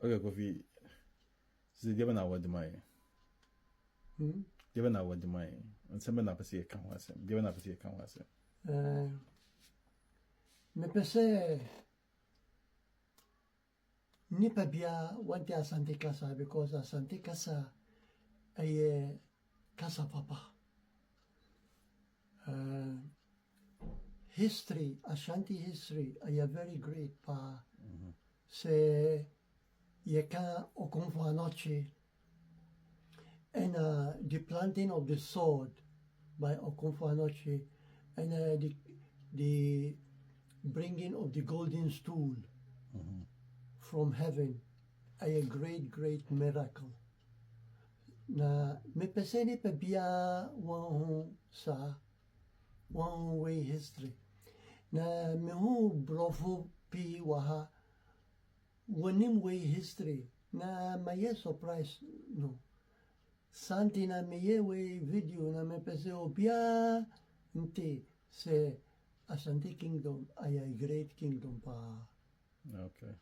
Okay, Kofi. Si dia na wadi mai. Dia na wadi mai. Nsɛm na pɛsɛ yɛka ho asɛm. Dia na pɛsɛ yɛka ho asɛm. Mepɛ sɛ nipa bia wante Asante kasa because Asante kasa ɛyɛ kasa papa. History, Ashanti history ɛyɛ very great pa. Sɛ yɛka Okomfo Anokye and the planting of the sword by Okomfo Anokye and the bringing of the golden stool from heaven, a great miracle. Na mepɛ sɛ nipa biara wɔn saa wɔn way history. Na mehu borɔfo pii wɔ ha wɔnim way history na mayɛ surprise no. Santi na meyɛ way video na mepɛ sɛ obiara nte sɛ Asante Kingdom, a great kingdom pa. Okay.